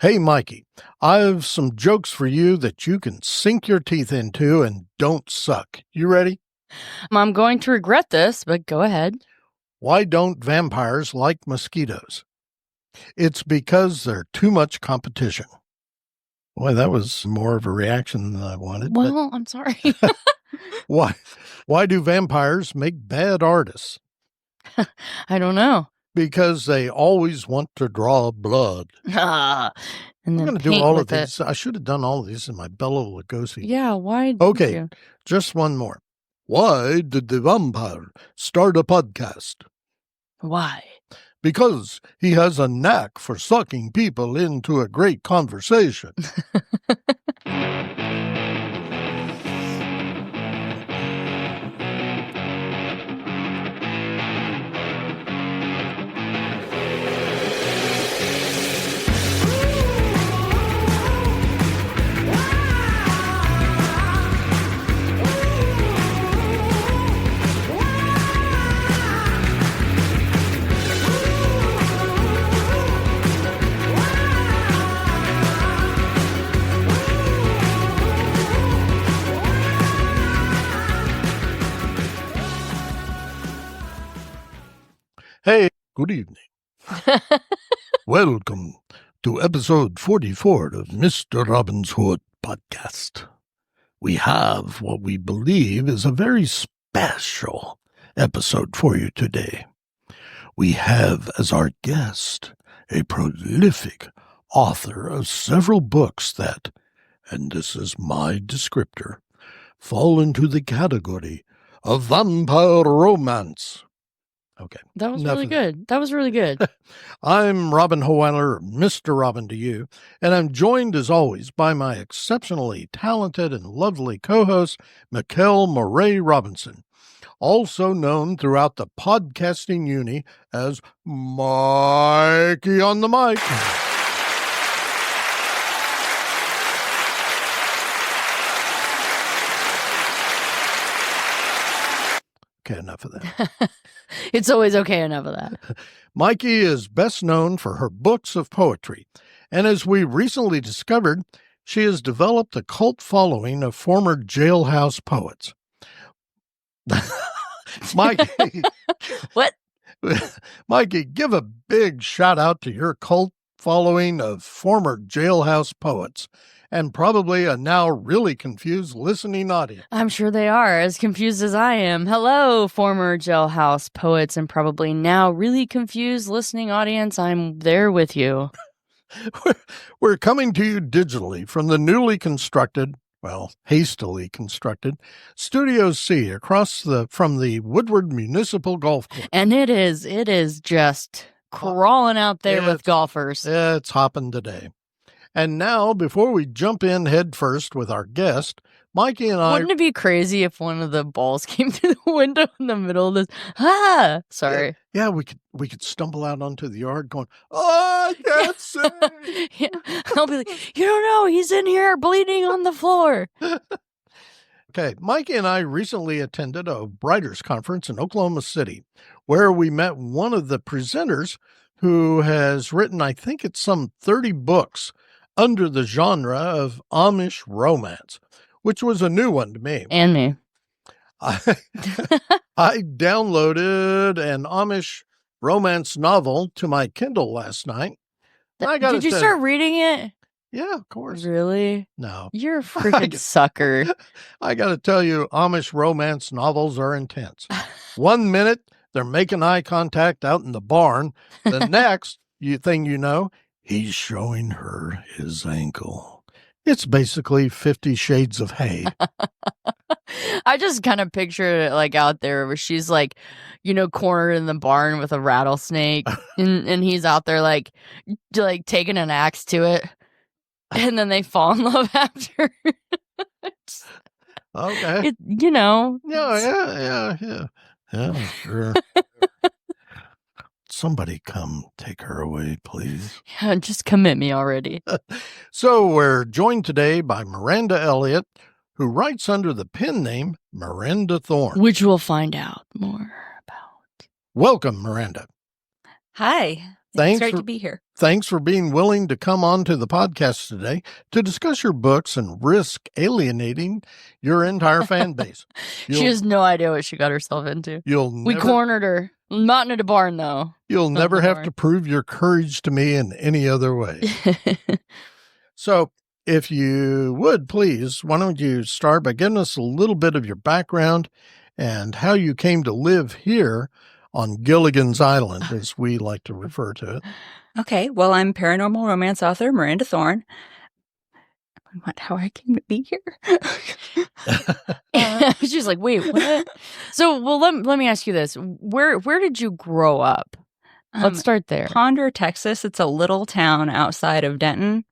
Hey, Mikey, I have some jokes for you that you can sink your teeth into and don't suck. You ready? I'm going to regret this, but go ahead. Why don't vampires like mosquitoes? It's because they're too much competition. Boy, that was more of a reaction than I wanted. Well, I'm sorry. Why do vampires make bad artists? I don't know. Because they always want to draw blood. And I'm then going to do paint all with of these. I should have done all of these in my Bela Lugosi. Yeah, why did Okay, you? just one more. Why did the vampire start a podcast? Why? Because he has a knack for sucking people into a great conversation. Hey, good evening. Welcome to episode 44 of Mr. Robin's Hood podcast. We have what we believe is a very special episode for you today. We have as our guest a prolific author of several books that, and this is my descriptor, fall into the category of vampire romance. Okay. That was really good. That was really good. I'm Robin Hohweiler, Mr. Robin to you, and I'm joined as always by my exceptionally talented and lovely co-host, Mikel Mauree Robinson, also known throughout the podcasting uni as Mikey on the mic. Okay, enough of that. It's always okay, enough of that. Mikey is best known for her books of poetry, and as we recently discovered, she has developed a cult following of former jailhouse poets. Mikey, What? Mikey, give a big shout out to your cult following of former jailhouse poets, and probably a now really confused listening audience. I'm sure they are as confused as I am. Hello, former jailhouse poets and probably now really confused listening audience. I'm there with you. We're coming to you digitally from the newly constructed, hastily constructed, Studio C across from the Woodward Municipal Golf Course. And it is just crawling out there with golfers. It's hopping today. And now, before we jump in head first with our guest, Mikey and I... Wouldn't it be crazy if one of the balls came through the window in the middle of this? Sorry. Yeah, we could stumble out onto the yard going, oh, I can't see. Yeah. I'll be like, you don't know, he's in here bleeding on the floor. Okay, Mikey and I recently attended a writers' conference in Oklahoma City, where we met one of the presenters who has written, I think it's some 30 books under the genre of Amish Romance, which was a new one to me. And me. I downloaded an Amish romance novel to my Kindle last night. Did you start reading it? Yeah, of course. Really? No. You're a freaking sucker. I got to tell you, Amish romance novels are intense. 1 minute, they're making eye contact out in the barn. The next thing you know, he's showing her his ankle. It's basically 50 Shades of Hay. I just kind of picture it like out there where she's like, cornered in the barn with a rattlesnake and he's out there like taking an axe to it. And then they fall in love after. Okay. Yeah, sure. Somebody come take her away, please. Yeah, just commit me already. So we're joined today by Miranda Elliot, who writes under the pen name Miranda Thorn. Which we'll find out more about. Welcome, Miranda. Hi. It's great to be here. Thanks for being willing to come on to the podcast today to discuss your books and risk alienating your entire fan base. She has no idea what she got herself into. We cornered her. Not in a barn, though. You'll never have to prove your courage to me in any other way. So, if you would, please, why don't you start by giving us a little bit of your background and how you came to live here on Gilligan's Island, as we like to refer to it. Okay, well, I'm paranormal romance author Miranda Thorn. How I came to be here? She's like, wait, what? So, well, let me ask you this: where did you grow up? Let's start there. Ponder, Texas. It's a little town outside of Denton.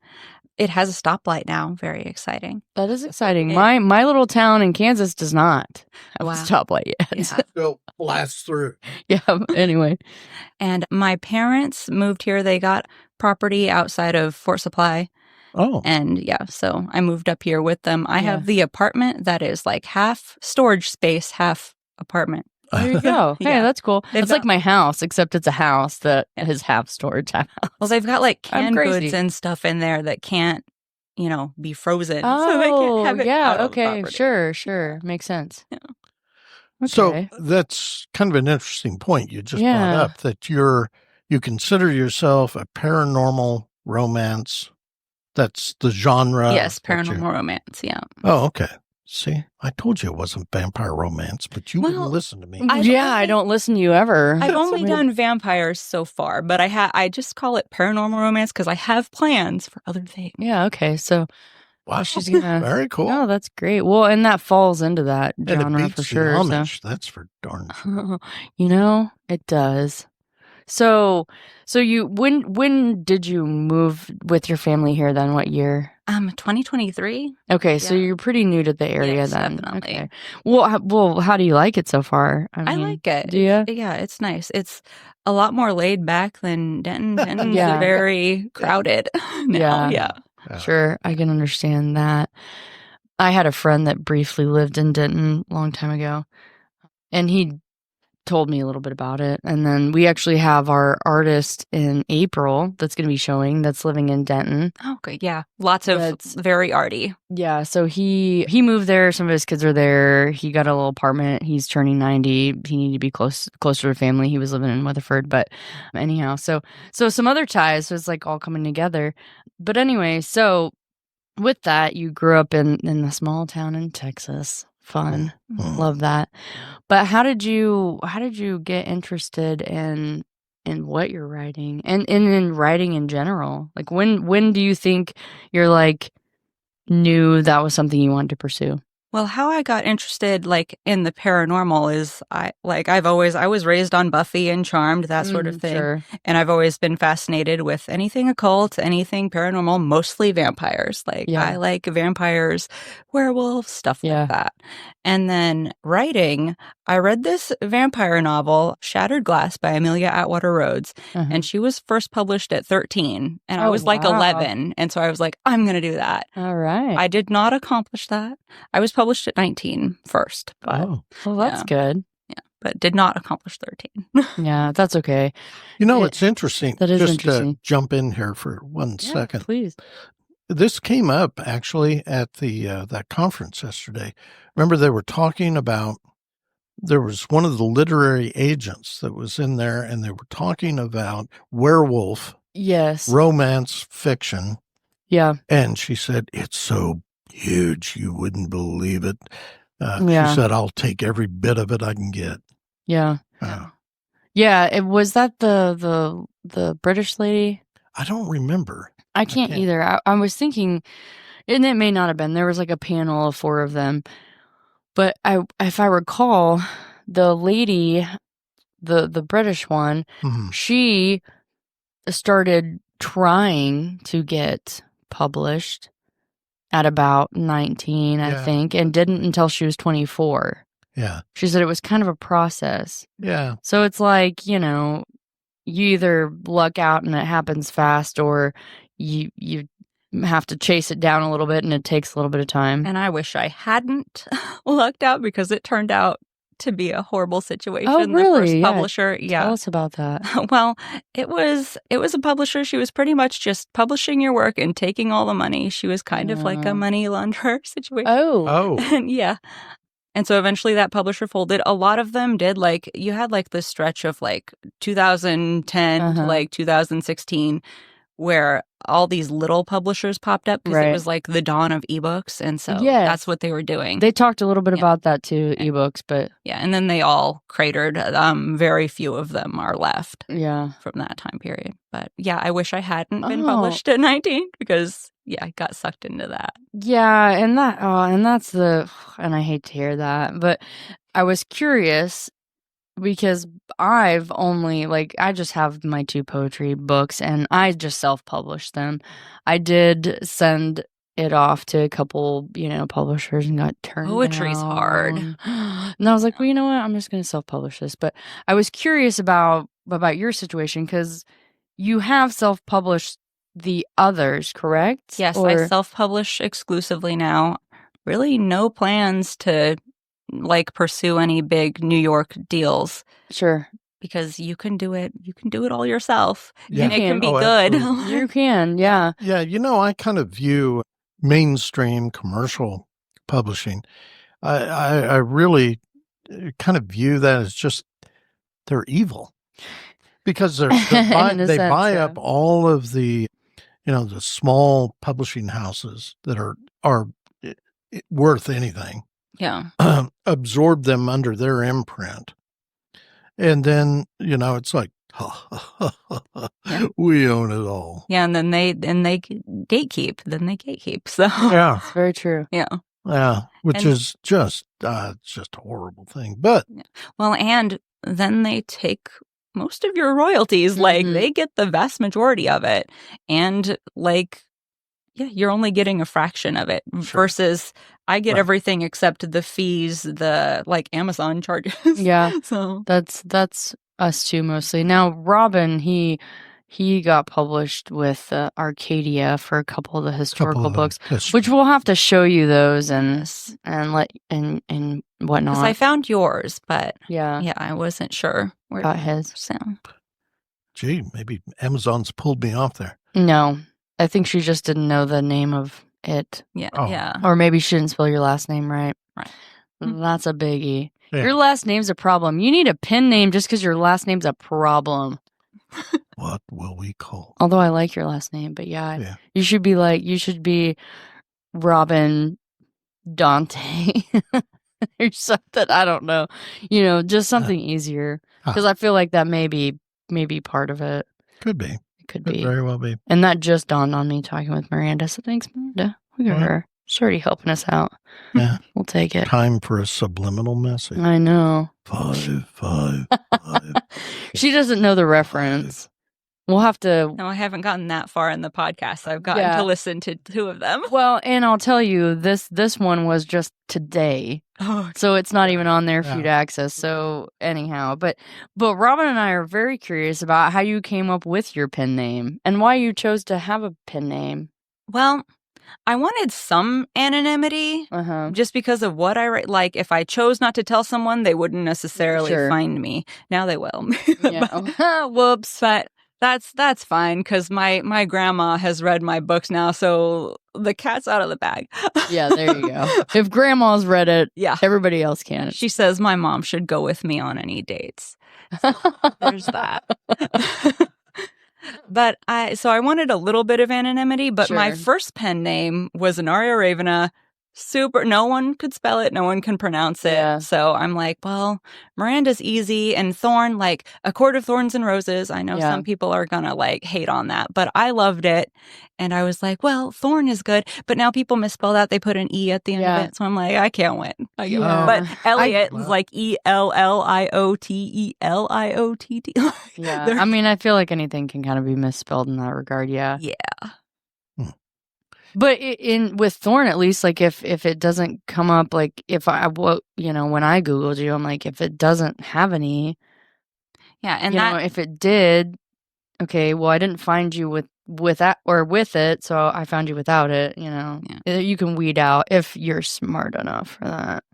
It has a stoplight now. Very exciting. That is exciting. My little town in Kansas does not have a stoplight yet. Yeah. Still blast through. Yeah. Anyway. And my parents moved here. They got property outside of Fort Supply. Oh. And yeah, so I moved up here with them. I have the apartment that is like half storage space, half apartment. There you go. Hey, Yeah. that's cool. It's like my house, except it's a house that is half storage, half house. Well, they've got like canned crazy. goods and stuff in there that can't, be frozen. Oh, so they can't have it out on the okay. property. Sure. Makes sense. Yeah. Okay. So that's kind of an interesting point you just brought up, that you consider yourself a paranormal romance. That's the genre. Yes, paranormal romance. Yeah. Oh, okay. See, I told you it wasn't vampire romance, but you wouldn't listen to me. I don't listen to you ever. I've only done vampires so far, but I just call it paranormal romance because I have plans for other things. Yeah, okay. So wow, she's gonna very cool. No, that's great. Well, and that falls into that And genre it beats for sure. the Amish, that's for darn sure. It does. So you when did you move with your family here then? What year? 2023. Okay, so Yeah. you're pretty new to the area Yes, then. definitely. Okay. Well, how do you like it so far? I like it. Do you? Yeah, it's nice. It's a lot more laid back than Denton. Denton's Yeah. very crowded now. Yeah. Sure, I can understand that. I had a friend that briefly lived in Denton a long time ago, and he told me a little bit about it. And then we actually have our artist in April that's going to be showing that's living in Denton. Okay, yeah. Lots of very arty. Yeah, so he moved there. Some of his kids are there. He got a little apartment. He's turning 90. He needed to be closer to family. He was living in Weatherford, but anyhow, so some other ties. So it's like all coming together. But anyway, so with that, you grew up in a small town in Texas. Fun. Love that. But how did you get interested in what you're writing and in writing in general? Like when do you think you're like knew that was something you wanted to pursue? Well, how I got interested in the paranormal is I was raised on Buffy and Charmed, that sort of thing. Sure. And I've always been fascinated with anything occult, anything paranormal, mostly vampires. I like vampires, werewolves, stuff like that. And then writing, I read this vampire novel, Shattered Glass by Amelia Atwater Rhodes, and she was first published at 13, and I was 11, and so I was like, I'm going to do that. All right. I did not accomplish that. I was published at 19 first, but well, that's good. Yeah, but did not accomplish 13. Yeah, that's okay. It's interesting. That is just interesting. To jump in here for 1 second. Please. This came up actually at the that conference yesterday. Remember, they were talking about, there was one of the literary agents that was in there, and they were talking about werewolf romance fiction. Yeah. And she said, it's so huge, you wouldn't believe it. She said, I'll take every bit of it I can get. Yeah. Was that the British lady? I don't remember. I can't either. I was thinking, and it may not have been. There was like a panel of 4 of them. But if I recall, the lady, the British one, she started trying to get published at about 19, I think, and didn't until she was 24. Yeah. She said it was kind of a process. Yeah. So it's like, you either luck out and it happens fast, or you have to chase it down a little bit and it takes a little bit of time. And I wish I hadn't lucked out, because it turned out to be a horrible situation. Oh, really? The first publisher. Yeah. Tell us about that. Well, it was a publisher. She was pretty much just publishing your work and taking all the money. She was kind of like a money launderer situation. Oh. And yeah. And so eventually that publisher folded. A lot of them did. Like, you had like this stretch of like 2010 to like 2016 where all these little publishers popped up because it was like the dawn of ebooks. And so that's what they were doing. They talked a little bit about that too, ebooks, but... Yeah, and then they all cratered. Very few of them are left from that time period. But yeah, I wish I hadn't been published at 19 because... Yeah, I got sucked into that. Yeah, and that's and I hate to hear that, but I was curious because I've only, like, I just have my 2 poetry books and I just self-published them. I did send it off to a couple, publishers and got turned down. Poetry's hard. And I was like, well, you know what? I'm just going to self-publish this. But I was curious about your situation because you have self-published the others, correct? Yes, I self-publish exclusively now. Really no plans to like pursue any big New York deals. Sure. Because you can do it all yourself. Yeah. And it can be good. You can, yeah. Yeah, I kind of view mainstream commercial publishing. I really kind of view that as just they're evil. Because they buy up all of the the small publishing houses that are worth anything. Yeah. Absorb them under their imprint. And then, it's like, we own it all. Yeah, and then they gatekeep. So yeah. It's very true. Yeah. Yeah, which is just a horrible thing. But well, and then they take most of your royalties, like they get the vast majority of it. And like, you're only getting a fraction of it versus I get everything except the fees, the like Amazon charges. Yeah. So that's us too mostly. Now, Robin, he got published with Arcadia for a couple of the historical books, which we'll have to show you those and whatnot. Because I found yours, but yeah, I wasn't sure where got his. So, gee, maybe Amazon's pulled me off there. No, I think she just didn't know the name of it. Yeah. Or maybe she didn't spell your last name right. Right. That's a biggie. Yeah. Your last name's a problem. You need a pen name just because your last name's a problem. What will we call? Although I like your last name, but you should be Robin Dante or something. I don't know. Just something easier because I feel like that may be part of it. Could be. It could be. Very well be. And that just dawned on me talking with Miranda. So thanks, Miranda. Look at her. She's already helping us out. Yeah. We'll take it. Time for a subliminal message. I know. 5, 5, 5. She doesn't know the reference. We'll have to... No, I haven't gotten that far in the podcast. I've gotten to listen to 2 of them. Well, and I'll tell you, this one was just today. Oh, so it's not even on there for you to access. So anyhow, but Robin and I are very curious about how you came up with your pen name and why you chose to have a pen name. Well, I wanted some anonymity just because of what I write. Like, if I chose not to tell someone, they wouldn't necessarily find me. Now they will. Whoops. But that's fine because my grandma has read my books now, so the cat's out of the bag. Yeah, there you go. If grandma's read it, everybody else can. She says my mom should go with me on any dates. So there's that. But I wanted a little bit of anonymity, but my first pen name was Anaria Ravena. No one could spell it, no one can pronounce it. Yeah. So I'm like, well, Miranda's easy, and Thorn, like A Court of Thorns and Roses. I know some people are gonna like hate on that, but I loved it. And I was like, well, Thorn is good, but now people misspell that. They put an E at the end of it. So I'm like, I can't win. But Elliot is like Elliottelliottt. Yeah. I mean, I feel like anything can kind of be misspelled in that regard. Yeah. Yeah. But with Thorn, at least, like if it doesn't come up, like when I Googled you, I'm like, if it doesn't have any, and if it did, okay, well, I didn't find you with that or with it, so I found you without it. You can weed out if you're smart enough for that.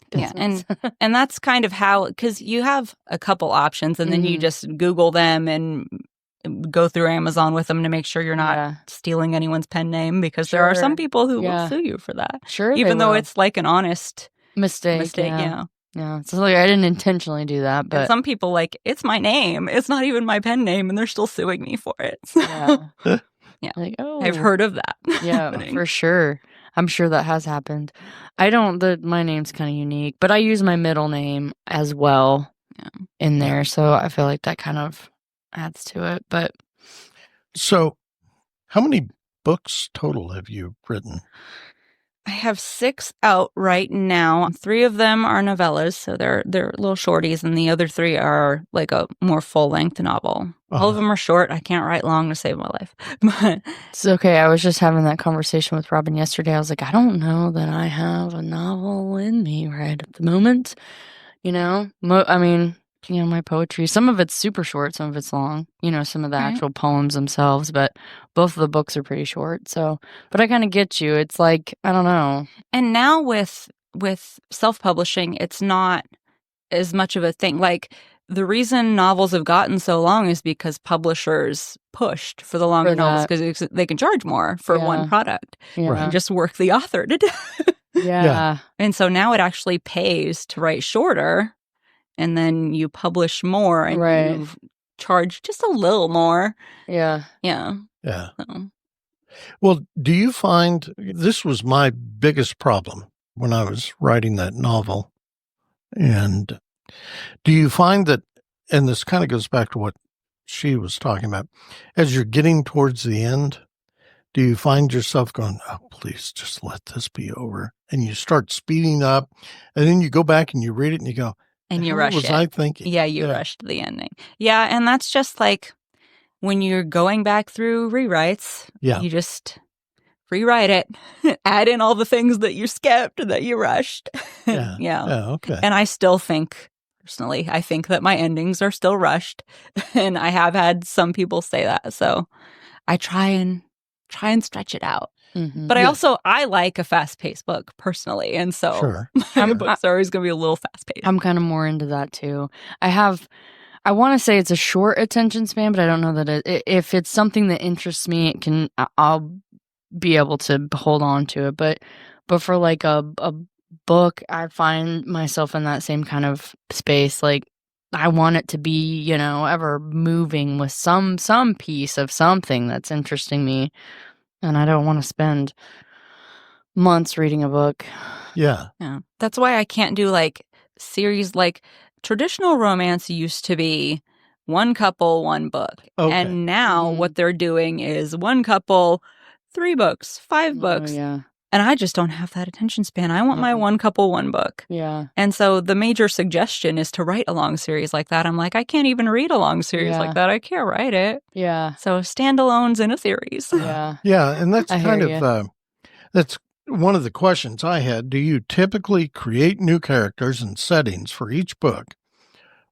business. Yeah, and that's kind of how, because you have a couple options, and then you just Google them and go through Amazon with them to make sure you're not stealing anyone's pen name, because there are some people who will sue you for that. Sure, even though it's like an honest mistake. Yeah. Yeah, so like I didn't intentionally do that, but and some people it's my name. It's not even my pen name, and they're still suing me for it. Yeah, like I've heard of that. Yeah, for sure. I'm sure that has happened. I don't. My name's kind of unique, but I use my middle name as well in there, so I feel like that kind of adds to it. But so, how many books total have you written? I have 6 out right now. 3 of them are novellas, so they're little shorties, and the other 3 are like a more full-length novel. All of them are short. I can't write long to save my life. But it's okay. I was just having that conversation with Robin yesterday. I was like, I don't know that I have a novel in me right at the moment. I mean, my poetry, some of it's super short, some of it's long, some of the actual poems themselves, but both of the books are pretty short. So, but I kind of get you. It's like, I don't know. And now with self-publishing, it's not as much of a thing. Like, the reason novels have gotten so long is because publishers pushed for the longer novels, because they can charge more for one product and just work the author to death. And so now it actually pays to write shorter, and then you publish more and you charge just a little more. Yeah. So. Well, do you find this was my biggest problem when I was writing that novel? And do you find that, and this kind of goes back to what she was talking about, as you're getting towards the end, do you find yourself going, oh, please just let this be over? And you start speeding up, and then you go back and you read it and you go, and you rush it. What was I thinking? Yeah, you rushed the ending. Yeah, and that's just like when you're going back through rewrites, you just rewrite it, add in all the things that you skipped, that you rushed. Okay. And I still think, personally, I think that my endings are still rushed, and I have had some people say that. So I try and stretch it out. Mm-hmm. But I like a fast-paced book personally, and so my books are always going to be a little fast-paced. I'm kind of more into that too. I want to say it's a short attention span, but I don't know that if it's something that interests me, I'll be able to hold on to it. But for like a book, I find myself in that same kind of space. Like, I want it to be, ever moving with some piece of something that's interesting me. And I don't want to spend months reading a book. Yeah. That's why I can't do like series. Like, traditional romance used to be one couple, one book. Okay. And now what they're doing is one couple, 3 books, 5 books. Yeah. And I just don't have that attention span. I want my one couple, one book. Yeah. And so the major suggestion is to write a long series like that. I'm like, I can't even read a long series like that. I can't write it. Yeah. So standalones in a series. Yeah. Yeah. And that's kind of, that's one of the questions I had. Do you typically create new characters and settings for each book,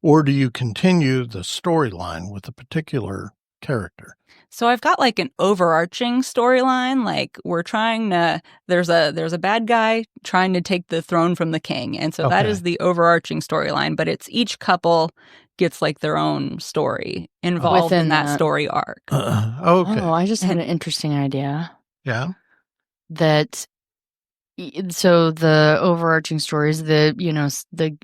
or do you continue the storyline with a particular character? So I've got like an overarching storyline. Like, we're trying to, there's a bad guy trying to take the throne from the king. And so that is the overarching storyline, but it's each couple gets like their own story involved in that story arc. Okay. Oh, I just had an interesting idea. Yeah. So the overarching story is that,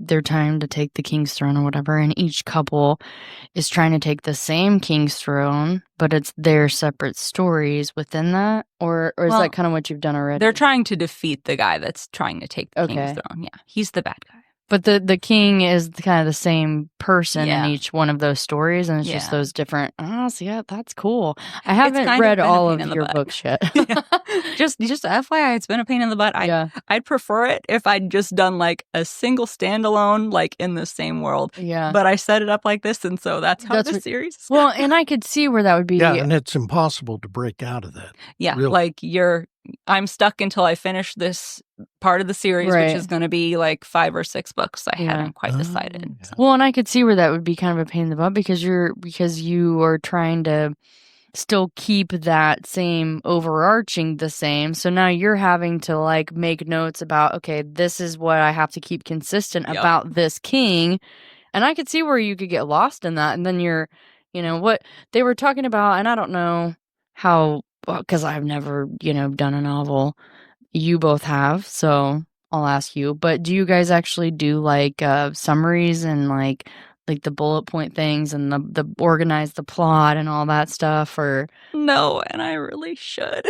they're trying to take the king's throne or whatever, and each couple is trying to take the same king's throne, but it's their separate stories within that, or is that kind of what you've done already? They're trying to defeat the guy that's trying to take the king's throne. Yeah, he's the bad guy. But the king is kind of the same person in each one of those stories, and it's just those different. Oh, so that's cool. I haven't read all of your books yet. Just FYI, it's been a pain in the butt. I'd prefer it if I'd just done like a single standalone, like in the same world. Yeah. But I set it up like this, and so that's how the series is. Well, and I could see where that would be. Yeah, and it's impossible to break out of that. Yeah, really. Like I'm stuck until I finish this part of the series, which is going to be like 5 or 6 books. I haven't quite decided. So. Well, and I could see where that would be kind of a pain in the butt because you are trying to still keep that same overarching the same. So now you're having to like make notes about, okay, this is what I have to keep consistent about this king. And I could see where you could get lost in that. And then you're, what they were talking about, and I don't know how, because I've never, done a novel. You both have, so I'll ask you. But do you guys actually do like summaries and like the bullet point things and the organize the plot and all that stuff? Or no, and I really should.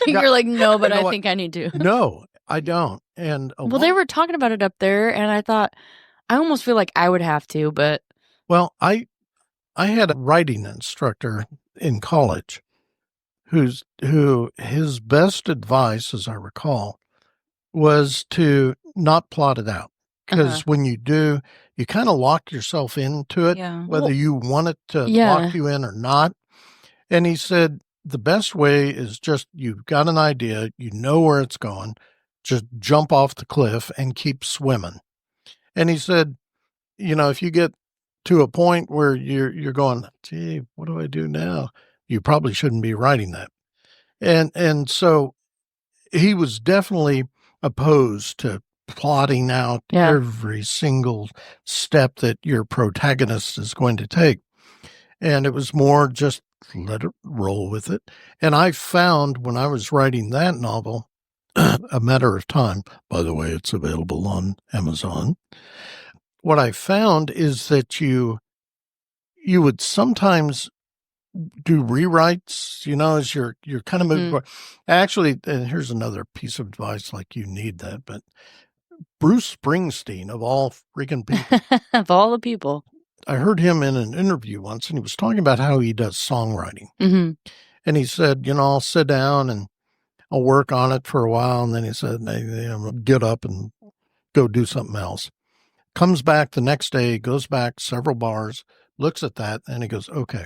You're like, no, but I think I need to. No, I don't. And well, they were talking about it up there, and I thought I almost feel like I would have to, but well, I had a writing instructor in college who his best advice, as I recall, was to not plot it out. Because when you do, you kind of lock yourself into it, whether you want it to lock you in or not. And he said, the best way is just, you've got an idea, you know where it's going, just jump off the cliff and keep swimming. And he said, if you get to a point where you're going, gee, what do I do now? You probably shouldn't be writing that. And so he was definitely opposed to plotting out every single step that your protagonist is going to take. And it was more just let it roll with it. And I found when I was writing that novel, A Matter of Time, by the way, it's available on Amazon. What I found is that you would sometimes do rewrites, as you're kind of moving forward. Actually, and here's another piece of advice, like you need that, but Bruce Springsteen, of all freaking people. Of all the people. I heard him in an interview once, and he was talking about how he does songwriting. Mm-hmm. And he said, I'll sit down and I'll work on it for a while. And then he said, I'll get up and go do something else. Comes back the next day, goes back several bars, looks at that, and he goes, okay.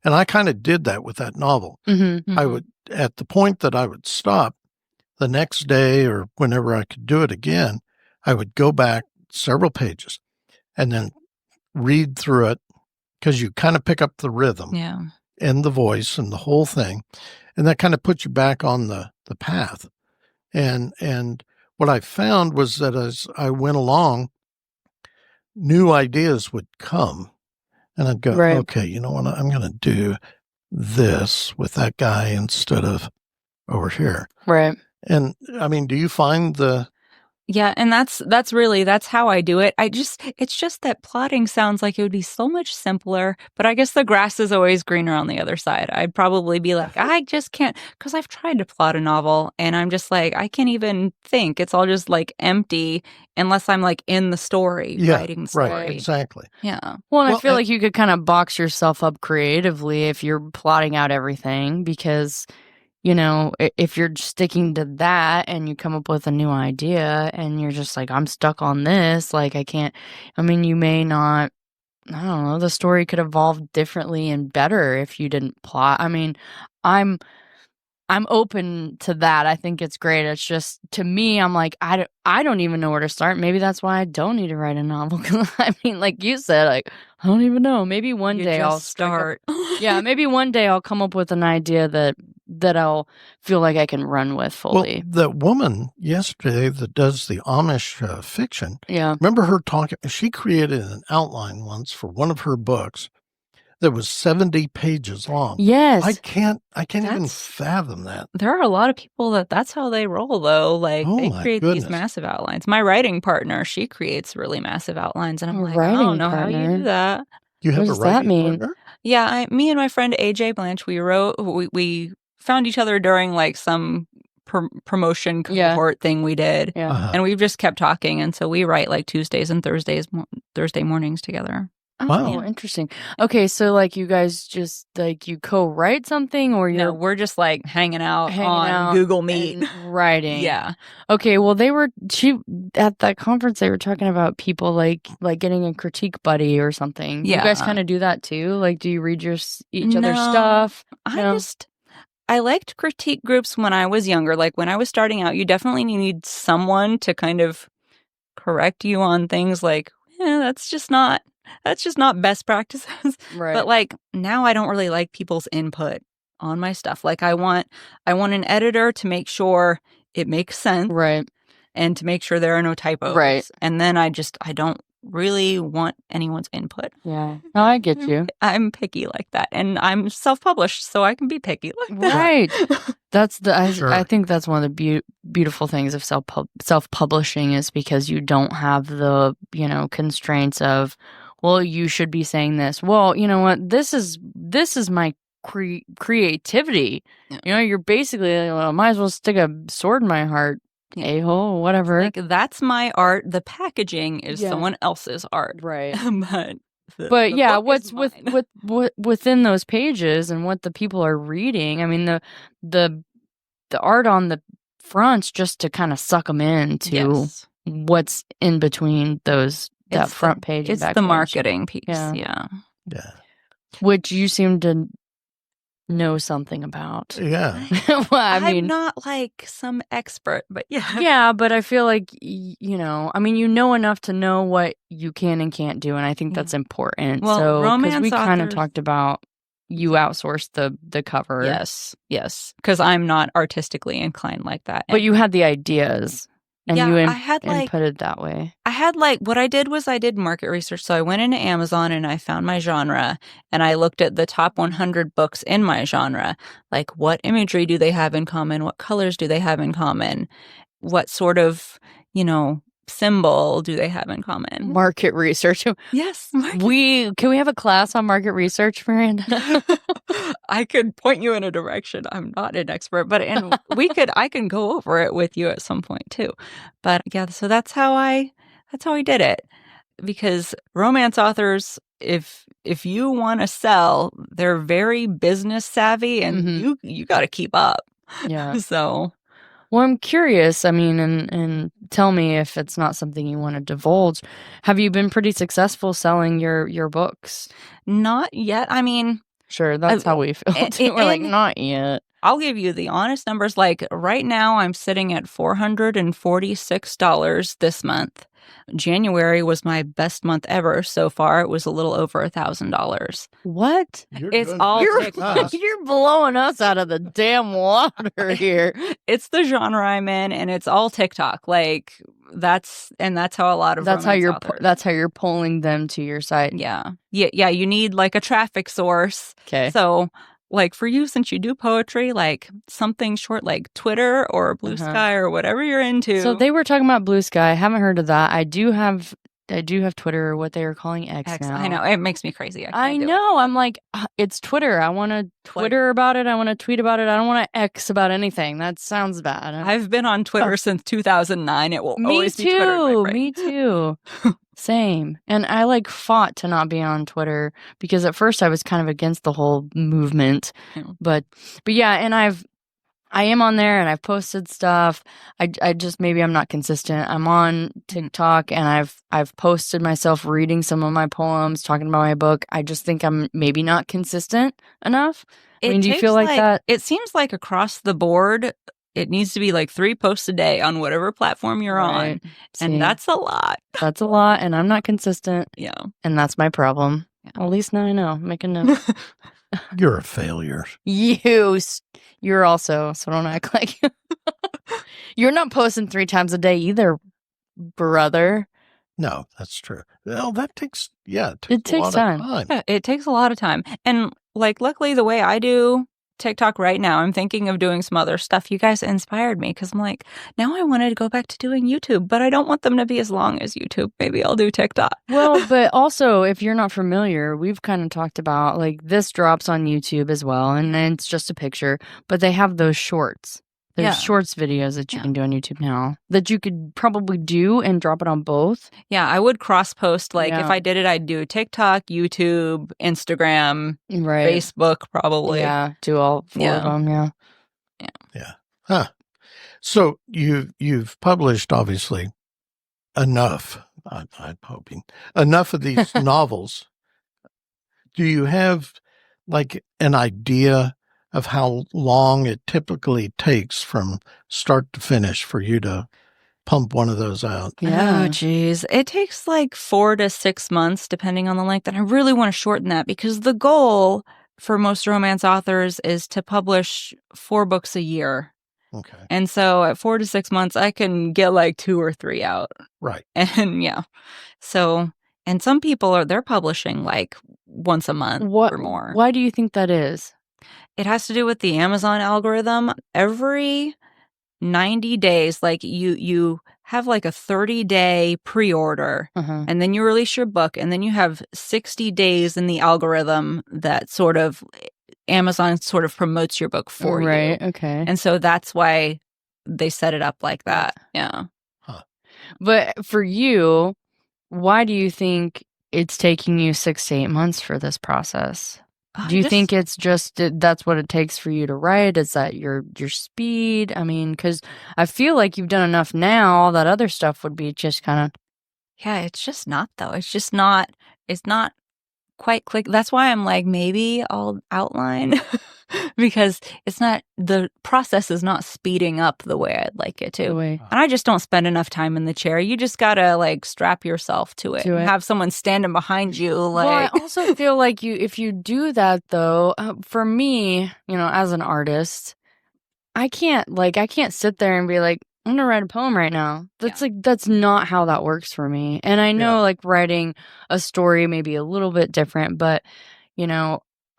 And I kind of did that with that novel. Mm-hmm. I would, at the point that I would stop, the next day or whenever I could do it again, I would go back several pages and then read through it, because you kind of pick up the rhythm and the voice and the whole thing. And that kind of puts you back on the path. And what I found was that as I went along, new ideas would come. And I'd go, okay, you know what? I'm going to do this with that guy instead of over here. Right. And I mean, do you find the... Yeah, and that's how I do it. It's just that plotting sounds like it would be so much simpler, but I guess the grass is always greener on the other side. I'd probably be like, I just can't, because I've tried to plot a novel and I'm just like, I can't even think. It's all just like empty unless I'm like in the story, writing the story. Right, exactly. Yeah. Well, I feel like you could kind of box yourself up creatively if you're plotting out everything, because if you're sticking to that and you come up with a new idea and you're just like, I'm stuck on this, like you may not, I don't know, the story could evolve differently and better if you didn't plot. I mean, I'm open to that. I think it's great. It's just, to me, I'm like, I don't even know where to start. Maybe that's why I don't need to write a novel. I mean, like you said, like, I don't even know. Maybe one day I'll start. Maybe one day I'll come up with an idea that I'll feel like I can run with fully. Well, the woman yesterday that does the Amish fiction, remember her talking? She created an outline once for one of her books that was 70 pages long. Yes. I can't even fathom that. There are a lot of people that's how they roll, though. Like, they create these massive outlines. My writing partner, she creates really massive outlines, and I'm like, I don't know how you do that. You have a writing partner? Yeah, me and my friend AJ Blanche, we found each other during like some promotion cohort thing we did. Yeah. And we've just kept talking. And so we write like Tuesdays and Thursday mornings together. Oh, wow. Interesting. Okay, so like you guys just like you co-write something, or no, we're just like hanging out on Google Meet writing. Yeah. Okay, well at that conference they were talking about people like getting a critique buddy or something. Yeah. You guys kind of do that too? Like, do you read each other's stuff? I liked critique groups when I was younger. Like when I was starting out, you definitely need someone to kind of correct you on things like, that's just not best practices. Right. But like now I don't really like people's input on my stuff. Like I want an editor to make sure it makes sense. Right. And to make sure there are no typos. Right. And then I don't really want anyone's input. Yeah. No, I get you. I'm picky like that. And I'm self-published, so I can be picky like that. Right. That's I think that's one of the beautiful things of self-publishing is because you don't have the, constraints of, well, you should be saying this. Well, you know what? This is my creativity. Yeah. You're basically, might as well stick a sword in my heart. A-hole, whatever. Like, that's my art. The packaging is someone else's art. Right. But yeah, what's within those pages and what the people are reading. I mean, the art on the fronts just to kind of suck them into what's in between that front page. It's and back the page. Marketing piece. Yeah. Which you seem to know something about. Yeah. Well, I'm not like some expert, but yeah. Yeah, but I feel like, you know enough to know what you can and can't do, and I think that's important. Well, so, romance we kind of authors... talked about you outsourced the cover. Yes, because I'm not artistically inclined like that. But you had the ideas. And you I had inputted that way. I had what I did was I did market research. So I went into Amazon and I found my genre and I looked at the top 100 books in my genre. Like, what imagery do they have in common? What colors do they have in common? What sort of, symbol do they have in common? Market research. Yes. Can we have a class on market research, Miranda? I could point you in a direction. I'm not an expert, but I can go over it with you at some point too. But yeah, so that's how I did it. Because romance authors, if you want to sell, they're very business savvy and you got to keep up. Yeah. So, well, I'm curious. I mean, and tell me if it's not something you want to divulge. Have you been pretty successful selling your books? Not yet. I mean, sure, that's how we feel too. We're like, not yet. I'll give you the honest numbers. Like right now, I'm sitting at $446 this month. January was my best month ever so far. It was a little over $1,000. What? It's all you're blowing us out of the damn water here. It's the genre I'm in, and it's all TikTok. Like that's how a lot of that's how you're pulling them to your site. Yeah. You need like a traffic source. Okay. So, like for you, since you do poetry, like something short like Twitter or Blue Sky or whatever you're into. So they were talking about Blue Sky. I haven't heard of that. I do have Twitter, or what they are calling X now. I know. It makes me crazy. I know. I'm like, it's Twitter. I want to Twitter about it. I want to tweet about it. I don't want to X about anything. That sounds bad. I've been on Twitter since 2009. It will always be Twitter. Me too. Same. And I fought to not be on Twitter because at first I was kind of against the whole movement. Yeah. But yeah, and I am on there and I've posted stuff. I just, maybe I'm not consistent. I'm on TikTok and I've posted myself reading some of my poems, talking about my book. I just think I'm maybe not consistent enough. Do you feel like that? It seems like across the board, it needs to be 3 posts a day on whatever platform you're on. And that's a lot. That's a lot. And I'm not consistent. Yeah. And that's my problem. Yeah. Well, at least now I know. Make a note. You're a failure. You're also, so don't act like you're not posting 3 times a day either, brother. No, that's true. Well, that takes, it takes time. Yeah, it takes a lot of time. And luckily the way I do TikTok right now, I'm thinking of doing some other stuff. You guys inspired me because I'm like, now I wanted to go back to doing YouTube, but I don't want them to be as long as YouTube. Maybe I'll do TikTok. Well, but also, if you're not familiar, we've kind of talked about this drops on YouTube as well, and then it's just a picture, but they have those shorts. There's shorts videos that you can do on YouTube now that you could probably do and drop it on both. Yeah, I would cross post. If I did it, I'd do TikTok, YouTube, Instagram, Facebook, probably. Yeah, do all 4 of them. Yeah. Huh. So you've published obviously enough. I'm hoping enough of these novels. Do you have an idea of how long it typically takes from start to finish for you to pump one of those out? Yeah. Oh, geez. It takes 4 to 6 months, depending on the length. And I really want to shorten that because the goal for most romance authors is to publish 4 books a year. Okay. And so at 4 to 6 months, I can get like 2 or 3 out. Right. And yeah. So, and some people they're publishing like once a month or more. Why do you think that is? It has to do with the Amazon algorithm. Every 90 days, like you have like a 30-day pre-order, and then you release your book, and then you have 60 days in the algorithm that sort of Amazon sort of promotes your book for you. Right, okay. And so that's why they set it up like that. Yeah. Huh. But for you, why do you think it's taking you 6 to 8 months for this process? Do you think it's just that's what it takes for you to write? Is that your speed? I mean, because I feel like you've done enough now. All that other stuff would be just kind of... Yeah, it's just not, though. It's just not, it's not quite click. That's why I'm like, maybe I'll outline because it's not, the process is not speeding up the way I'd like it to. And I just don't spend enough time in the chair. You just gotta like strap yourself to it. And have someone standing behind you. Like, well, I also feel like if you do that though, for me, as an artist, I can't sit there and be like, I'm gonna write a poem right now. That's not how that works for me. And I know like writing a story may be a little bit different, but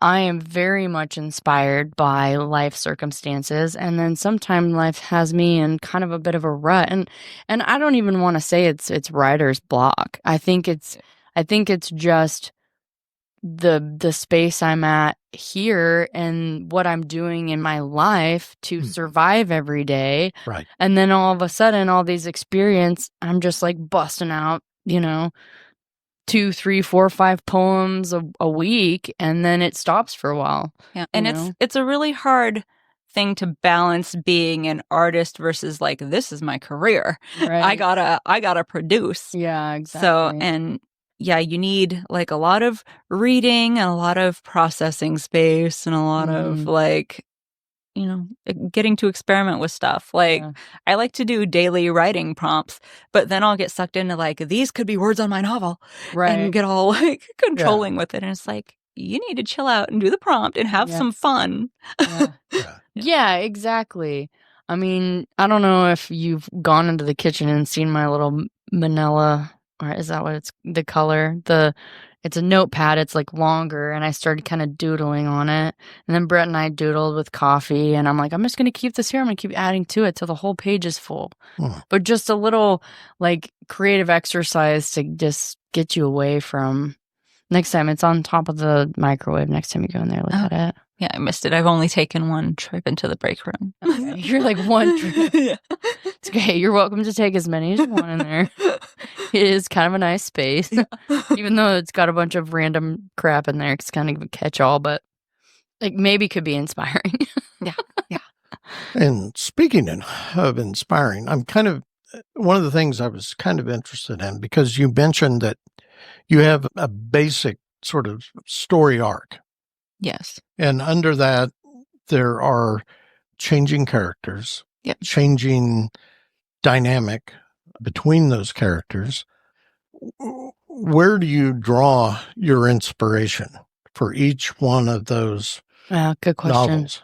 I am very much inspired by life circumstances, and then sometimes life has me in kind of a bit of a rut, and I don't even want to say it's writer's block. I think it's just the space I'm at here and what I'm doing in my life to survive every day. Right. And then all of a sudden, all these experience, I'm just like busting out, 2, 3, 4, 5 poems a week, and then it stops for a while. Yeah. And it's a really hard thing to balance being an artist versus like, this is my career. Right. I gotta produce. Yeah, exactly. So, and yeah, you need like a lot of reading and a lot of processing space and a lot of like, getting to experiment with stuff. Like, I like to do daily writing prompts, but then I'll get sucked into like, these could be words on my novel. Right. And get all like controlling with it. And it's like, you need to chill out and do the prompt and have some fun. Yeah, exactly. I mean, I don't know if you've gone into the kitchen and seen my little manila, or is that what it's the color? It's a notepad. It's like longer, and I started kind of doodling on it. And then Brett and I doodled with coffee, and I'm like, I'm just going to keep this here. I'm going to keep adding to it till the whole page is full. But just a little like creative exercise to just get you away from. Next time, it's on top of the microwave. Next time you go in there, look at it. Yeah, I missed it. I've only taken one trip into the break room. Okay. You're like one trip. Yeah. It's okay. You're welcome to take as many as you want in there. It is kind of a nice space. Yeah. Even though it's got a bunch of random crap in there. It's kind of a catch-all, but like maybe could be inspiring. Yeah. And speaking of inspiring, I'm kind of, one of the things I was kind of interested in, because you mentioned that you have a basic sort of story arc. Yes. And under that, there are changing characters, changing dynamic between those characters. Where do you draw your inspiration for each one of those good question. novels?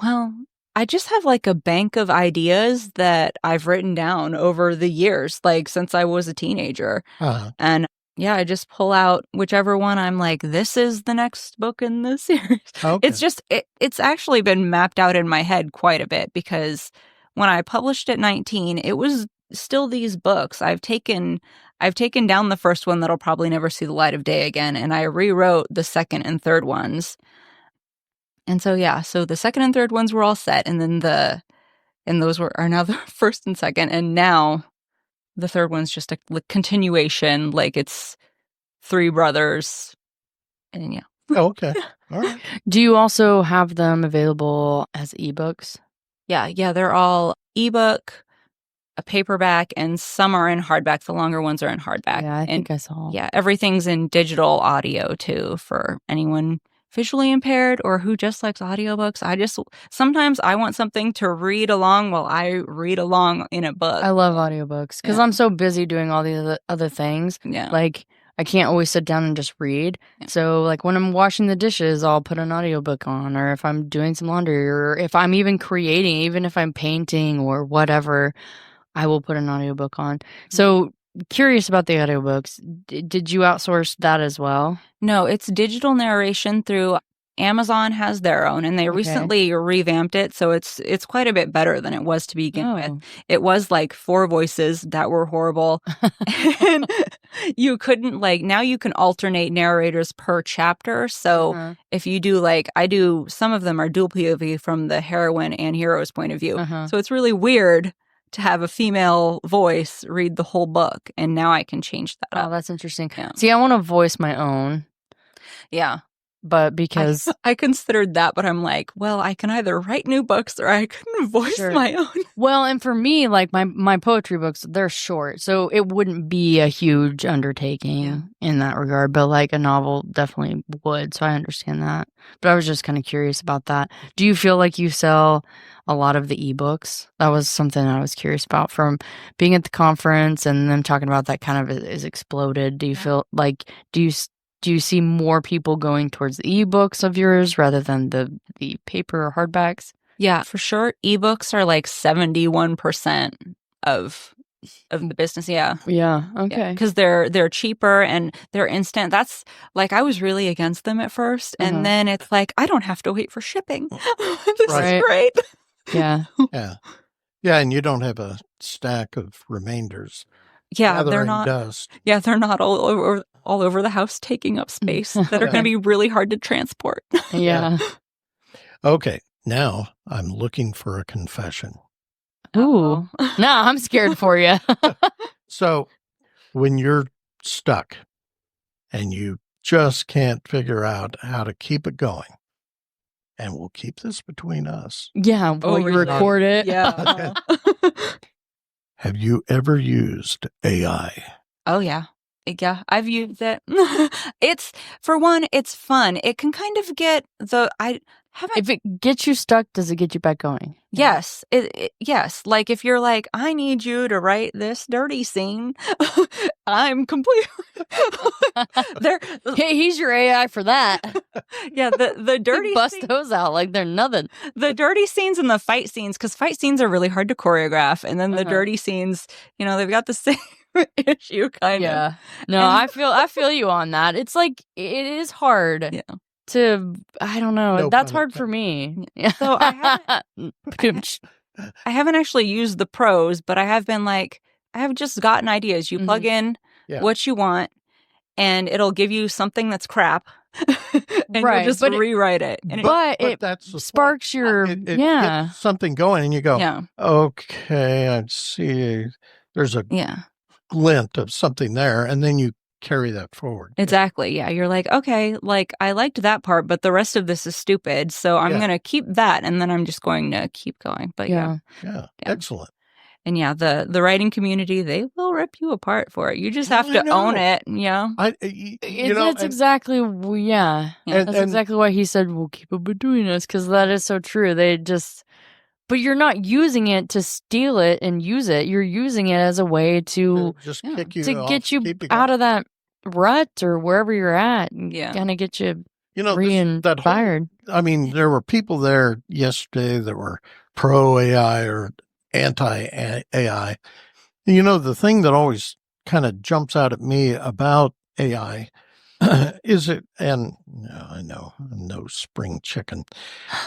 Well, I just have like a bank of ideas that I've written down over the years, like since I was a teenager. And yeah, I just pull out whichever one I'm like, this is the next book in the series. Okay. It's just, it's actually been mapped out in my head quite a bit, because when I published at 19, it was still these books. I've taken down the first one that'll probably never see the light of day again, and I rewrote the second and third ones. And so, yeah, so the second and third ones were all set, and then those are now the first and second, and now the third one's just a continuation, like it's 3 brothers, and yeah. Oh, okay. All right. Do you also have them available as ebooks? Yeah, they're all ebook, a paperback, and some are in hardback. The longer ones are in hardback. Yeah, I think I saw. Yeah, everything's in digital audio too for anyone visually impaired or who just likes audiobooks. Sometimes I want something to read along while I read along in a book. I love audiobooks because I'm so busy doing all these other things. Yeah. Like I can't always sit down and just read. Yeah. So like when I'm washing the dishes, I'll put an audiobook on, or if I'm doing some laundry, or if I'm even creating, even if I'm painting or whatever, I will put an audiobook on. So curious about the audiobooks. Did you outsource that as well? No, it's digital narration through Amazon has their own, and they recently revamped it, so it's quite a bit better than it was to begin with. It was like 4 voices that were horrible, and you couldn't now you can alternate narrators per chapter. So if you do I do, some of them are dual POV from the heroine and hero's point of view. So it's really weird to have a female voice read the whole book, and now I can change that up. Oh, that's interesting. Yeah. See, I want to voice my own. Yeah. But because I considered that, but I'm like, well, I can either write new books or I can voice my own. Well, and for me, like my poetry books, they're short, so it wouldn't be a huge undertaking in that regard. But like a novel definitely would, so I understand that. But I was just kind of curious about that. Do you feel like you sell a lot of the ebooks? That was something I was curious about from being at the conference and them talking about that kind of is exploded. Do you feel like do you see more people going towards the ebooks of yours rather than the paper or hardbacks? Yeah, for sure. Ebooks are like 71% of the business. Yeah. Yeah. Okay. Because they're cheaper and they're instant. That's I was really against them at first, and then it's like I don't have to wait for shipping. This is great. Yeah. Yeah, and you don't have a stack of remainders. Yeah, they're not dust. Yeah, they're not all over the house taking up space that are going to be really hard to transport. Yeah. Okay, now I'm looking for a confession. Ooh. No, I'm scared for you. So, when you're stuck and you just can't figure out how to keep it going, and we'll keep this between us. Yeah, while you record it. Yeah. Have you ever used AI? Oh, yeah. Yeah, I've used it. It's, for one, it's fun. It can kind of get if it gets you stuck, does it get you back going? Yes. Yes. Like if you're like, I need you to write this dirty scene, I'm completely there. Hey, he's your AI for that. Yeah, the dirty bust those out like they're nothing. The dirty scenes and the fight scenes, because fight scenes are really hard to choreograph, and then the dirty scenes, they've got the same issue kind of. Yeah. No, and I feel you on that. It's like it is hard. Yeah. I don't know. No, that's hard for me. So I haven't actually used the pros, but I have been I have just gotten ideas. You plug in what you want, and it'll give you something that's crap, and you'll just rewrite it. And but it sparks your it gets something going, and you go, okay, I see. There's a glint of something there, and then you carry that forward. Exactly. Yeah. You're like, okay, I liked that part, but the rest of this is stupid. So I'm going to keep that. And then I'm just going to keep going. But yeah. Excellent. And the writing community, they will rip you apart for it. You just have to own it. Yeah. That's exactly why he said, we'll keep it between us. Cause that is so true. But you're not using it to steal it and use it. You're using it as a way to just kick you to get you out of that rut or wherever you're at, and kind of get you re-inspired. I mean, there were people there yesterday that were pro AI or anti AI. The thing that always kind of jumps out at me about AI is it, and I know I'm no spring chicken,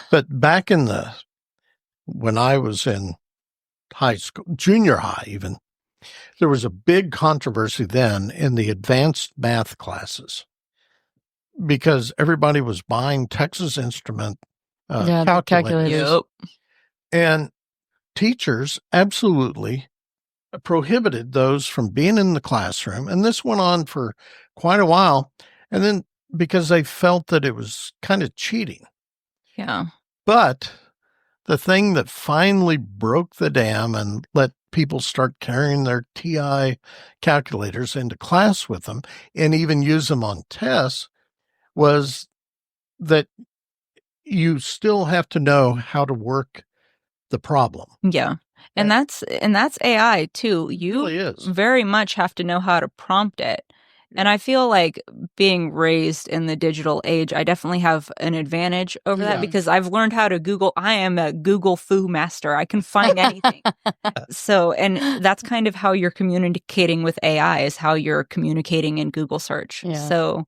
but back when I was in high school, junior high even, there was a big controversy then in the advanced math classes because everybody was buying Texas Instrument calculators. Yep. And teachers absolutely prohibited those from being in the classroom. And this went on for quite a while. And then because they felt that it was kind of cheating. Yeah. But the thing that finally broke the dam and let people start carrying their TI calculators into class with them and even use them on tests was that you still have to know how to work the problem. Yeah. And that's AI too. You really is. Very much have to know how to prompt it. And I feel like being raised in the digital age, I definitely have an advantage over that because I've learned how to Google. I am a Google foo master. I can find anything. So, and that's kind of how you're communicating with AI is how you're communicating in Google search. Yeah. So,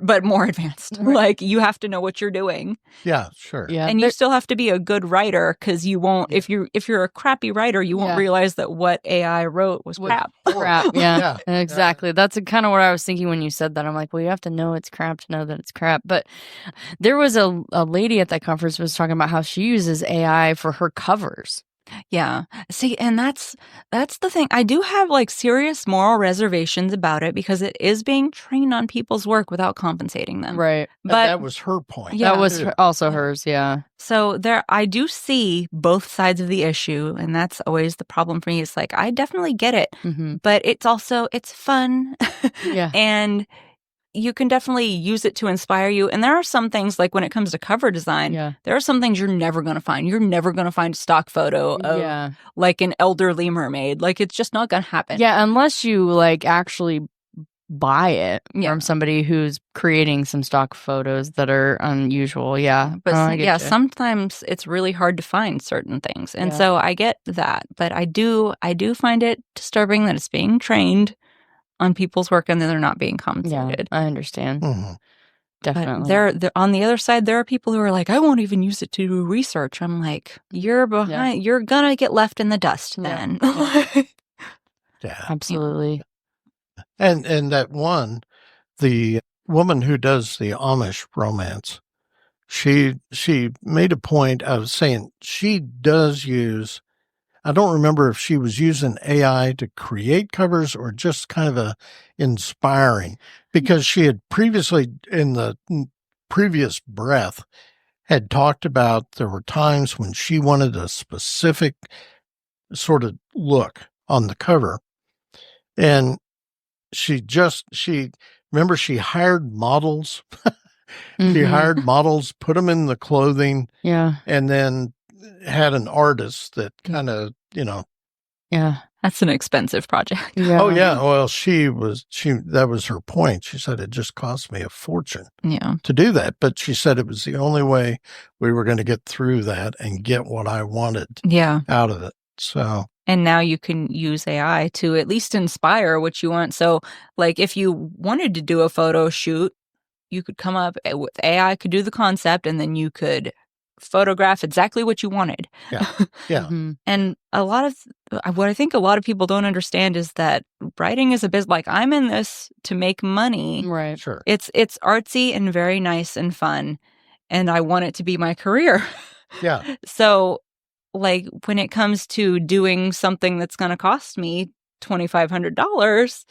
but more advanced. Right. Like you have to know what you're doing. Yeah, sure. Yeah, and you still have to be a good writer because you won't. If you're a crappy writer, you won't realize that what AI wrote was crap. Crap. Yeah, exactly. That's kind of what I was thinking when you said that. I'm like, well, you have to know it's crap to know that it's crap. But there was a lady at that conference was talking about how she uses AI for her covers. Yeah. See, and that's the thing. I do have like serious moral reservations about it because it is being trained on people's work without compensating them. Right. But that was her point. Yeah. That was also hers. Yeah. So I do see both sides of the issue, and that's always the problem for me. It's like, I definitely get it, but it's fun. Yeah. And you can definitely use it to inspire you. And there are some things, like when it comes to cover design, there are some things you're never going to find. You're never going to find a stock photo of like an elderly mermaid. Like, it's just not going to happen. Yeah, unless you like actually buy it from somebody who's creating some stock photos that are unusual. Yeah. But sometimes it's really hard to find certain things. And so I get that. But I do find it disturbing that it's being trained on people's work and then they're not being compensated. Yeah, I understand. Mm-hmm. Definitely. But on the other side, there are people who are like, I won't even use it to do research. I'm like, you're behind. Yeah. You're gonna get left in the dust then. Yeah, absolutely. And that one, the woman who does the Amish Romance, she made a point of saying she does use. I don't remember if she was using AI to create covers or just kind of inspiring, because she had previously, in the previous breath, had talked about there were times when she wanted a specific sort of look on the cover. And she hired models. She hired models, put them in the clothing. Yeah. And then had an artist that kind of, Yeah. That's an expensive project. Yeah. Oh, yeah. Well, that was her point. She said it just cost me a fortune to do that. But she said it was the only way we were going to get through that and get what I wanted out of it. So. And now you can use AI to at least inspire what you want. So, like, if you wanted to do a photo shoot, you could come up with AI, could do the concept, and then you could photograph exactly what you wanted. Yeah. Yeah. And what I think a lot of people don't understand is that writing is a business. Like, I'm in this to make money. Right. Sure. It's artsy and very nice and fun, and I want it to be my career. Yeah. So, like, when it comes to doing something that's going to cost me $2,500,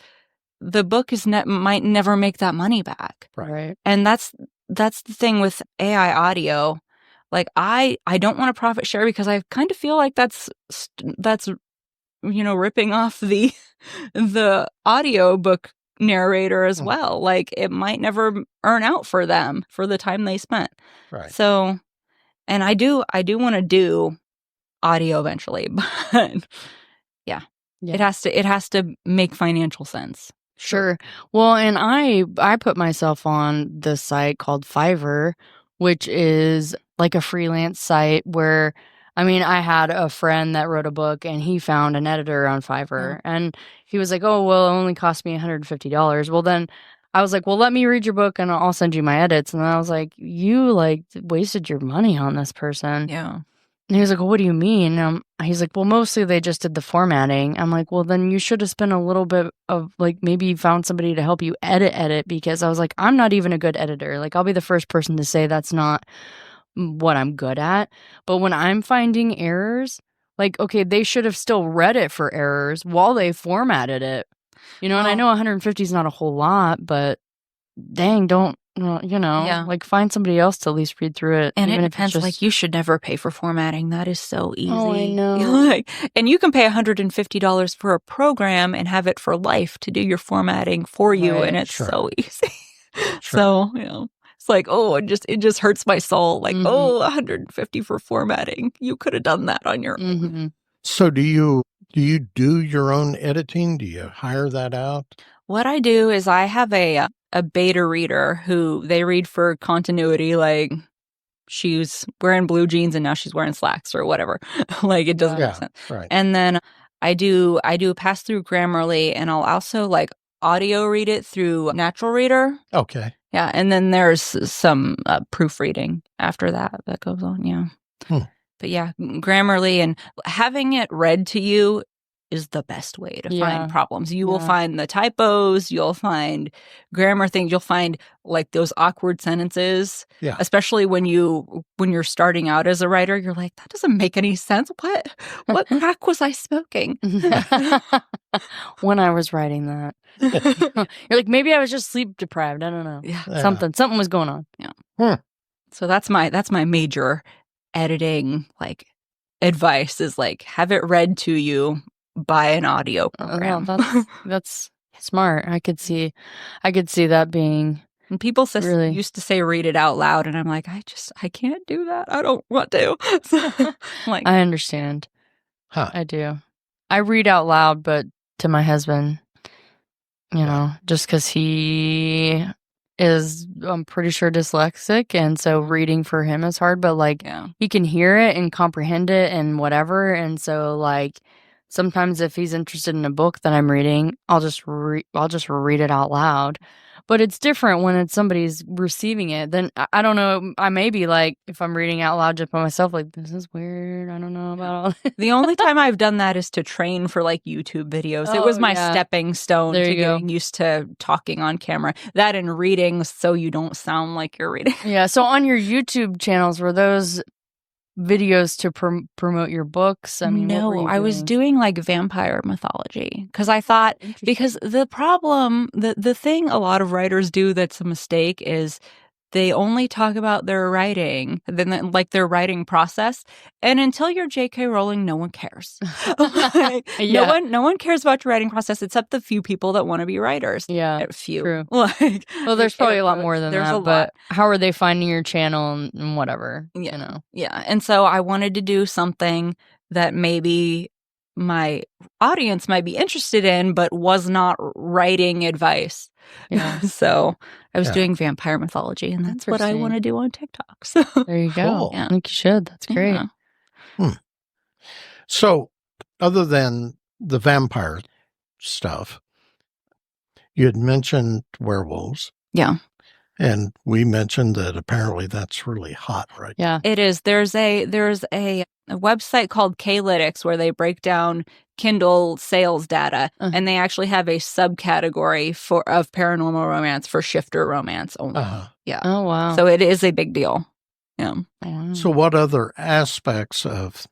the book might never make that money back. Right. And that's the thing with AI audio. Like, I don't want to profit share because I kind of feel like that's ripping off the audio book narrator as well. Like, it might never earn out for them for the time they spent. Right. So, and I do want to do audio eventually, but it has to make financial sense. Sure. Well, and I put myself on this site called Fiverr, which is like a freelance site where, I mean, I had a friend that wrote a book and he found an editor on Fiverr and he was like, oh, well, it only cost me $150. Well, then I was like, well, let me read your book and I'll send you my edits. And then I was like, you like wasted your money on this person. Yeah. And he was like, well, what do you mean? He's like, well, mostly they just did the formatting. I'm like, well, then you should have spent a little bit of, like, maybe you found somebody to help you edit, because I was like, I'm not even a good editor. Like, I'll be the first person to say that's not what I'm good at. But when I'm finding errors, like, okay, they should have still read it for errors while they formatted it. And I know 150 is not a whole lot, but dang, don't. Like, find somebody else to at least read through it. And it depends. Like, you should never pay for formatting. That is so easy. Oh, I know. And you can pay $150 for a program and have it for life to do your formatting for you, and it's so easy. So, it's like, oh, it just hurts my soul. Like, $150 for formatting. You could have done that on your own. So do you do your own editing? Do you hire that out? What I do is I have a beta reader who they read for continuity, like she's wearing blue jeans and now she's wearing slacks or whatever. Like it doesn't make sense. Right. And then I do a pass through Grammarly, and I'll also like audio read it through Natural Reader. Okay. Yeah, and then there's some proofreading after that goes on. Yeah. But yeah, Grammarly, and having it read to you is the best way to find problems. You will find the typos, you'll find grammar things, you'll find like those awkward sentences. Yeah. Especially when you're starting out as a writer, you're like, that doesn't make any sense. What crack was I smoking? When I was writing that. You're like, maybe I was just sleep deprived. I don't know. Yeah. Something was going on. Yeah. So that's my major editing like advice is like have it read to you by an audio program. That's smart. I could see that being. And people used to say read it out loud, and I'm like, I can't do that. I don't want to. Like, I understand. I do. I read out loud, but to my husband, you know, just because he is, I'm pretty sure, dyslexic, and so reading for him is hard, but like he can hear it and comprehend it and whatever, and so like sometimes if he's interested in a book that I'm reading, I'll just read it out loud. But it's different when it's somebody's receiving it. Then I don't know. I may be like, if I'm reading out loud just by myself, like, this is weird. I don't know about all this. The only time I've done that is to train for like YouTube videos. It was my stepping stone to getting used to talking on camera. That and reading so you don't sound like you're reading. Yeah. So on your YouTube channels, were those videos to promote your books? I mean, no, I was doing like vampire mythology because I thought, because the problem, the thing a lot of writers do that's a mistake is they only talk about their writing, then like their writing process, and until you're J.K. Rowling, no one cares. No one cares about your writing process except the few people that want to be writers. Yeah, few. True. Like, well, there's probably a lot more than that. But how are they finding your channel and whatever? Yeah, you know. Yeah, and so I wanted to do something that maybe my audience might be interested in, but was not writing advice. Yeah. So I was doing vampire mythology, and that's what I want to do on TikTok. So there you go. Cool. Yeah. I think you should. That's great. Yeah. So other than the vampire stuff, you had mentioned werewolves. Yeah. And we mentioned that apparently that's really hot, right? Yeah. It is. There's a website called K-Lytics where they break down Kindle sales data, and they actually have a subcategory of paranormal romance for shifter romance only. Yeah. Oh, wow. So it is a big deal. Yeah. So what other aspects of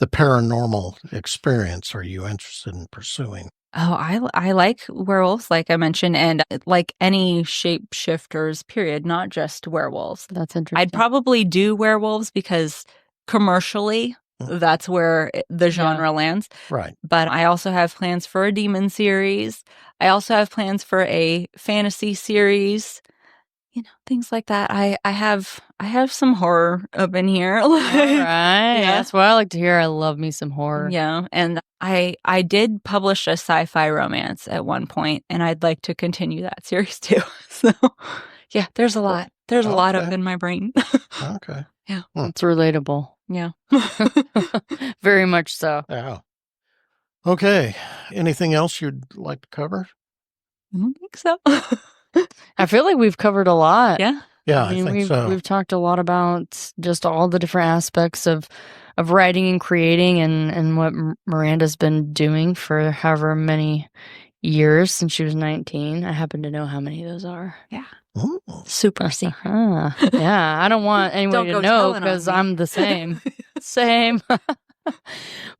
the paranormal experience are you interested in pursuing? Oh, I like werewolves, like I mentioned, and like any shapeshifters, period, not just werewolves. That's interesting. I'd probably do werewolves because commercially, that's where the genre lands. Right. But I also have plans for a demon series. I also have plans for a fantasy series. You know, things like that. I have some horror up in here. All right. Yeah. That's what I like to hear. I love me some horror. Yeah. And I did publish a sci-fi romance at one point, and I'd like to continue that series too. So yeah, there's a lot. There's a lot up in my brain. Okay. Yeah. It's relatable. Yeah. Very much so. Yeah. Okay. Anything else you'd like to cover? I don't think so. I feel like we've covered a lot. Yeah. Yeah, I think so. We've talked a lot about just all the different aspects of writing and creating and what Miranda's been doing for however many years since she was 19. I happen to know how many of those are. Yeah. Ooh. Super secret. Yeah. I don't want anyone to know because I'm the same. Same.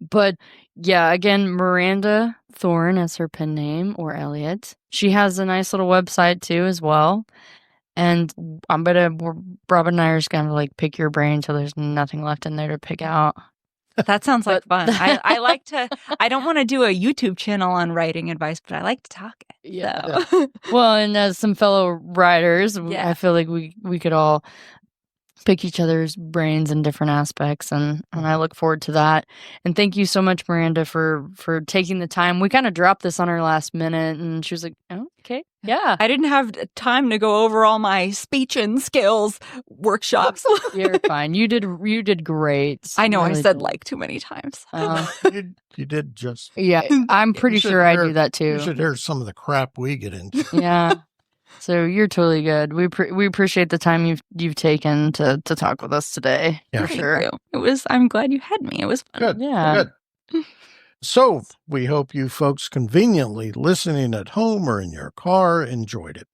But yeah, again, Miranda Thorn as her pen name, or Elliot. She has a nice little website too as well. And Robin and I are just gonna like pick your brain until there's nothing left in there to pick out. That sounds like fun. I like to, I don't want to do a YouTube channel on writing advice, but I like to talk it. Yeah. Well, and as some fellow writers, I feel like we could all pick each other's brains in different aspects, and I look forward to that. And thank you so much, Miranda, for taking the time. We kind of dropped this on her last minute, and she was like, "Oh, okay, yeah." I didn't have time to go over all my speech and skills workshops. You're fine. You did great. I know, really I said like too many times. You did just. Yeah, I'm pretty sure I do that too. You should hear some of the crap we get into. Yeah. So you're totally good. We appreciate the time you've taken to talk with us today. Yeah, for sure. It was. I'm glad you had me. It was fun. Good. Yeah. Good. So we hope you folks conveniently listening at home or in your car enjoyed it.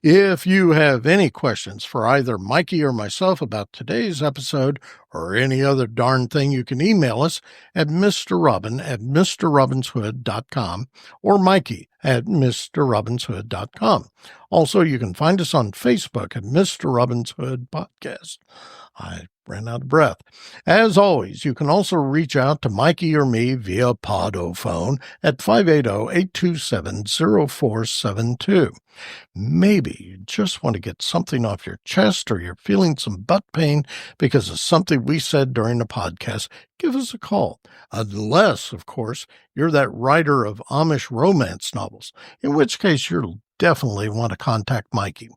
If you have any questions for either Mikey or myself about today's episode or any other darn thing, you can email us at mrrobin@mrrobinshood.com or Mikey@mrrobinshood.com. Also, you can find us on Facebook at Mr. Robin's Hood Podcast. I ran out of breath. As always, you can also reach out to Mikey or me via Podophone at 580-827-0472. Maybe you just want to get something off your chest or you're feeling some butt pain because of something we said during the podcast, give us a call. Unless, of course, you're that writer of Amish romance novels, in which case you'll definitely want to contact Mikey.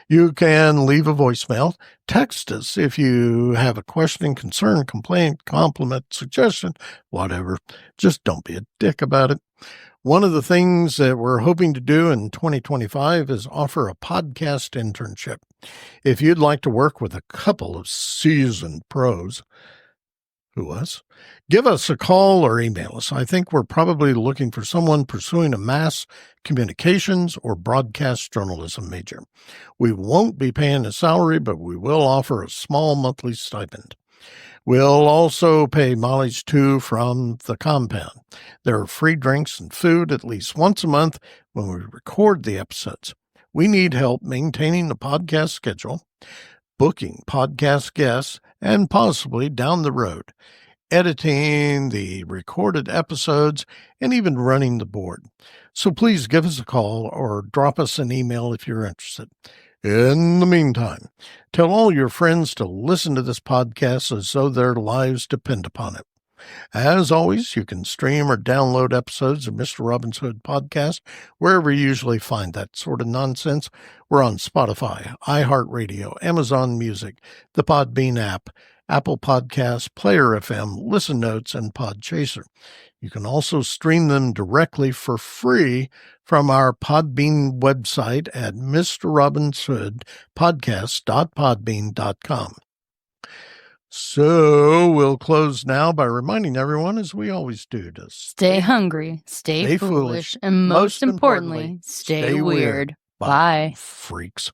You can leave a voicemail, text us if you have a question, concern, complaint, compliment, suggestion, whatever. Just don't be a dick about it. One of the things that we're hoping to do in 2025 is offer a podcast internship. If you'd like to work with a couple of seasoned pros, who us, give us a call or email us. I think we're probably looking for someone pursuing a mass communications or broadcast journalism major. We won't be paying a salary, but we will offer a small monthly stipend. We'll also pay mileage to from the compound. There are free drinks and food at least once a month when we record the episodes. We need help maintaining the podcast schedule, booking podcast guests, and possibly down the road, editing the recorded episodes, and even running the board. So please give us a call or drop us an email if you're interested. In the meantime, tell all your friends to listen to this podcast as though their lives depend upon it. As always, you can stream or download episodes of Mr. Robin's Hood Podcast wherever you usually find that sort of nonsense. We're on Spotify, iHeartRadio, Amazon Music, the Podbean app, Apple Podcasts, Player FM, Listen Notes, and Podchaser. You can also stream them directly for free from our Podbean website at mrrobinshoodpodcast.podbean.com. So we'll close now by reminding everyone, as we always do, to stay hungry, stay foolish, and most importantly, stay weird. Bye, freaks.